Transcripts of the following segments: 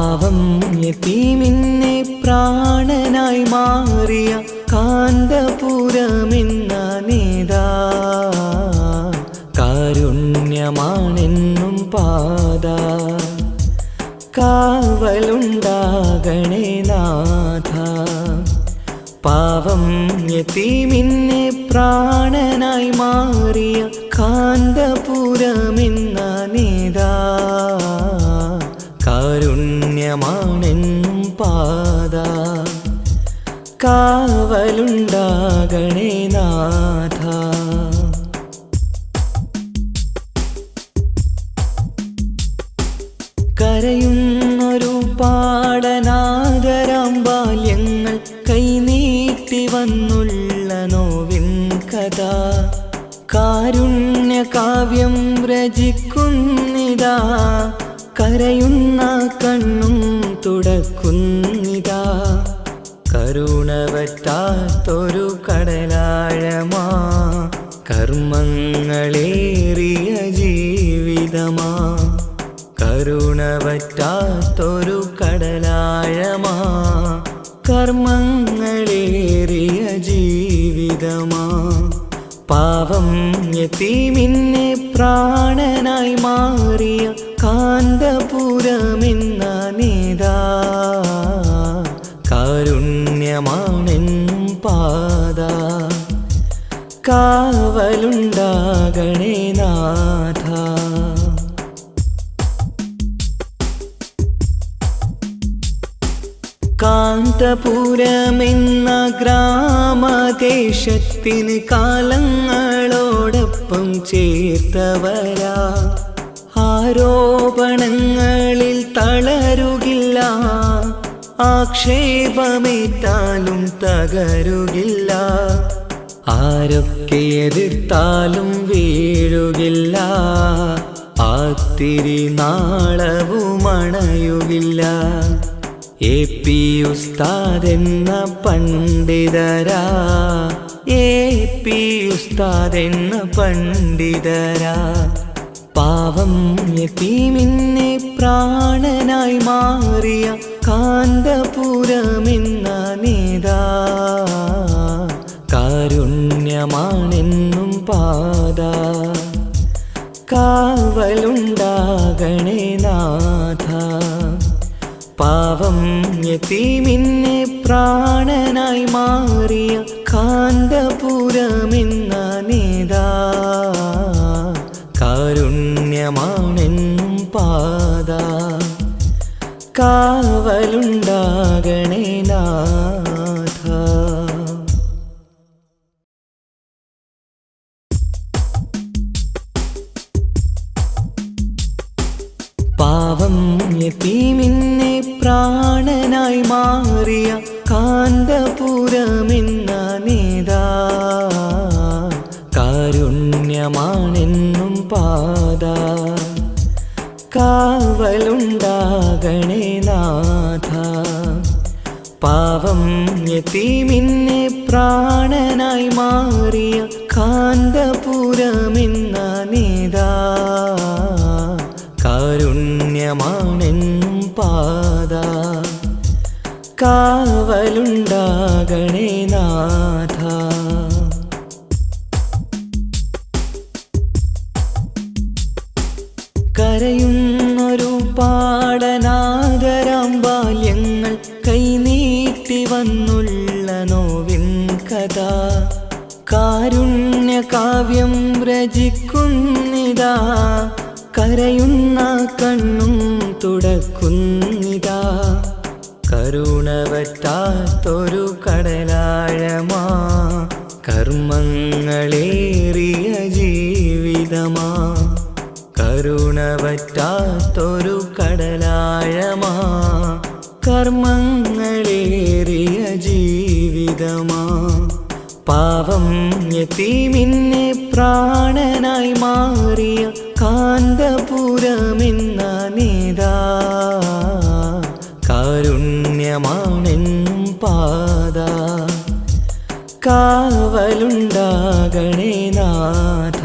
പാവം യതീമിനെ പ്രാണനായി മാറിയ കാന്തപുരമെന്ന നേതാ കാരുണ്യമാണെന്നും പാത കാവലുണ്ടാകണേ നാഥ. പാവം യതീമിനെ പ്രാണനായി മാറിയ കാന്തപുരമെന്ന നേതാ കാരുണ്യമാണെന്നും പാത കാവലുണ്ടാകണേ നാഥ. കരയുന്നൊരു പാടനാദരാം ബാല്യങ്ങൾ കൈനീട്ടി വന്നുള്ള നോവിൻ കഥ കാരുണ്യകാവ്യം രചിക്കുന്നിതാ. കരയുന്ന കണ്ണും തുടക്കുന്നിതാ. കരുണവറ്റാത്തൊരു കടലാഴമാ കർമ്മങ്ങളേറിയ ജീവിതമാ. കരുണവറ്റാത്തൊരു കടലാഴമാ കർമ്മങ്ങളേറിയ ജീവിതമാ. പാവം യതീമിനെ പ്രാണനായി മാറിയ കാന്തപുരമെന്ന നേതാ കാരുണ്യമാണെന്നും പാത കാവലുണ്ടാകണേ നാഥ. കാന്തപുരമെന്ന ഗ്രാമദേശത്തിന് കാലങ്ങളോടൊപ്പം ചേർത്തവരാ. ആരോപണങ്ങളിൽ തളരുകില്ല, ആക്ഷേപമേറ്റാലും തകരുകില്ല. ആരൊക്കെ എതിർത്താലും വീഴുകില്ല, ആത്തിരി നാളവുമണയുകില്ല. AP ഉസ്താദെന്ന പണ്ഡിതരാ, AP ഉസ്താദെന്ന പണ്ഡിതരാ. പാവം യതീമിനെ പ്രാണനായി മാറിയ കാന്തപുരമെന്ന നേതാ കാരുണ്യമാണെന്നും പാത കാവലുണ്ടാകണേ നാഥ. പാവം യതീമിനെ പ്രാണനായി മാറിയ കാന്തപുരമെന്ന നേതാ കാരുണ്യമാണെന്നും പാത കാവലുണ്ടാകണേ നാഥ. പാവം യതീമിനെ പ്രാണനായി മാറിയ കാന്തപുരമെന്ന നേതാ കാരുണ്യമാണെന്നും പാത കാവലുണ്ടാകണേ നാഥ. പാവം യതീമിനെ പ്രാണനായി മാറിയ കാന്തപുരമെന്ന നേതാ കാരുണ്യമാണെന്നും പാത കാവലുണ്ടാകണേ നാഥ. കരയുന്നൊരു പാടനാദരാം ബാല്യങ്ങൾ കൈനീട്ടി വന്നുള്ള നോവിൻ കഥ കാരുണ്യകാവ്യം രചിക്കുന്നിതാ. കരയുന്ന കണ്ണും തുടക്കുന്നിതാ. കരുണവറ്റാത്തൊരു കടലാഴമാ കർമ്മങ്ങളേറിയ ജീവിതമാ. കരുണവറ്റാത്തൊരു കടലാഴമാ കർമ്മങ്ങളേറിയ ജീവിതമാ. പാവം യതീമിനെ പ്രാണനായി മാറിയ കാന്തപുരമെന്ന നേതാ കാരുണ്യമാണെന്നും പാത കാവലുണ്ടാകണേ നാഥ.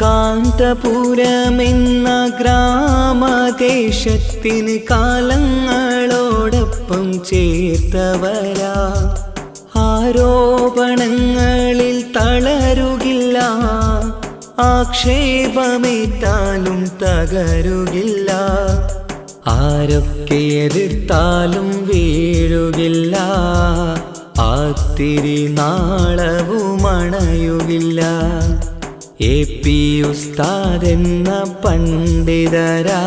കാ കാന്തപുരമെന്ന ഗ്രാമദേശത്തിന് കാലങ്ങളോടൊപ്പം ചേർത്തവരാ. ആരോപണങ്ങളിൽ തളരുകില്ല, ആക്ഷേപമേറ്റാലും തകരുകില്ല. ആരൊക്കെ എതിർത്താലും വീഴുകില്ല, ആത്തിരി നാളവുമണയുകില്ല. AP ഉസ്താദെന്ന പണ്ഡിതരാ,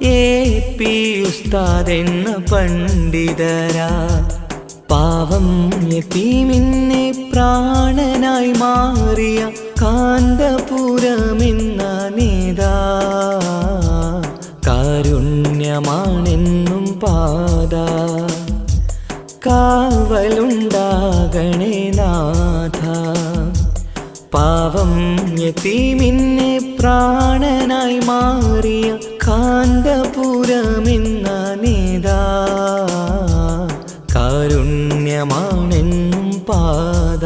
AP ഉസ്താദെന്ന പണ്ഡിതരാ. പാവം യതീമിനെ പ്രാണനായി മാറിയ കാന്തപുരമെന്ന നേതാ. കാരുണ്യമാണെന്നും പാത, കാവലുണ്ടാകണേ നാഥ. പാവം യതീമിനെ പ്രാണനായി മാറിയ കാന്തപുരമെന്ന നേതാ. കാരുണ്യമാണെന്നും പാത,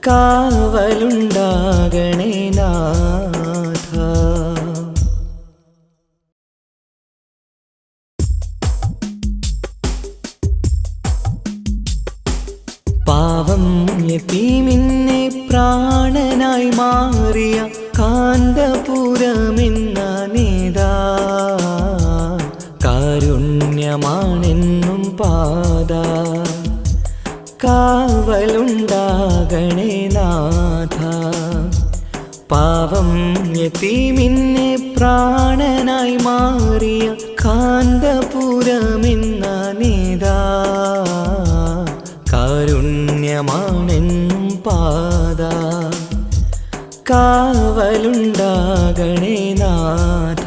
കാവലുണ്ടാകണേ നാഥ. പാവം യതീമിനെ പ്രാണനായി മാറിയ കാന്തപുരമെന്ന നേതാ. കാരുണ്യമാണെന്നും പാത, കാവലുണ്ടാകണേ നാഥ. പാവം യതീമിനെ പ്രാണനായി മാറിയ കാന്തപുരമെന്ന നേതാ. കാരുണ്യമാണെന്നും പാത, കാവലുണ്ടാകണേ നാഥ.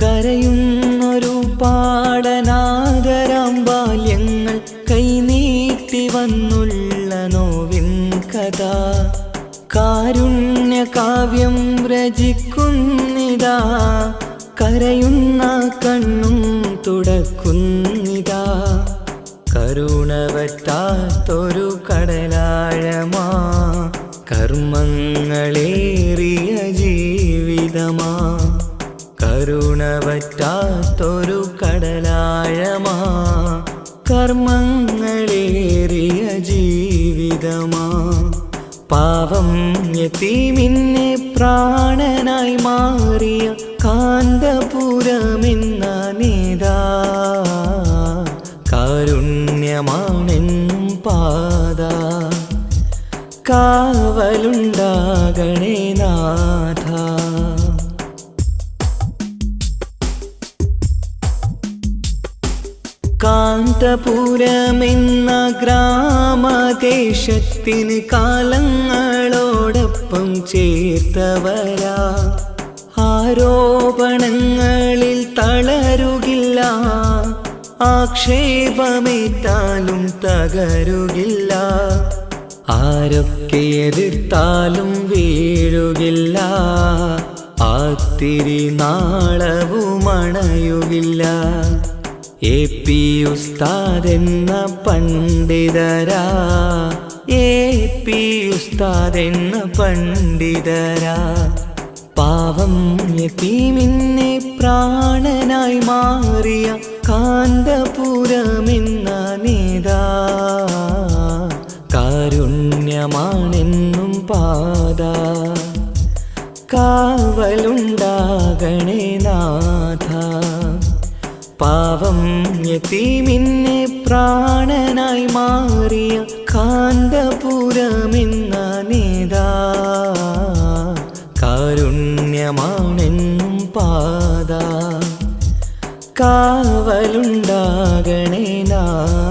കരയുന്നൊരു പാടനാദരാം ബാല്യങ്ങൾ കൈനീട്ടി വന്നുള്ള നോവിൻ കഥ. കാരുണ്യകാവ്യം രചിക്കുന്നിതാ, കരയുന്ന കണ്ണും തുടക്കുന്നിതാ. കരുണ വറ്റാത്തൊരു കടലാഴമാ, കർമ്മങ്ങളേറിയ ജീവിതമാ. കരുണ വറ്റാത്തൊരു കടലാഴമാ, കർമ്മങ്ങളേറിയ ജീവിതമാ. പാവം യതീമിനെ പ്രാണനായി മാറിയ കാന്തപുരമെന്ന നേതാ. കാരുണ്യമാണെന്നും പാത, കാവലുണ്ടാകണേ നാഥ. കാന്തപുരമെന്ന ഗ്രാമദേശത്തിന് കാലങ്ങളോടൊപ്പം ചേർത്തവരാ. ആരോപണങ്ങളിൽ തളരുകില്ല, ആക്ഷേപമേറ്റാലും തകരുകില്ല. ആരൊക്കെ എതിർത്താലും വീഴുകില്ല, ആത്തിരി നാളവുമണയുകില്ല. AP ഉസ്താദെന്ന പണ്ഡിതരാ, AP ഉസ്താദെന്ന പണ്ഡിതരാ. പാവം യതീമിനെ പ്രാണനായി മാറിയ കാന്തപുരമെന്ന നേതാ. കാരുണ്യമാണെന്നും പാത, കാവലുണ്ടാകണേ നാഥ. പാവം യതീമിനെ പ്രാണനായി മാറിയ കാന്തപുരമെന്ന നേതാ. കാരുണ്യമാണെന്നും പാത, കാവലുണ്ടാകണേ നാഥ.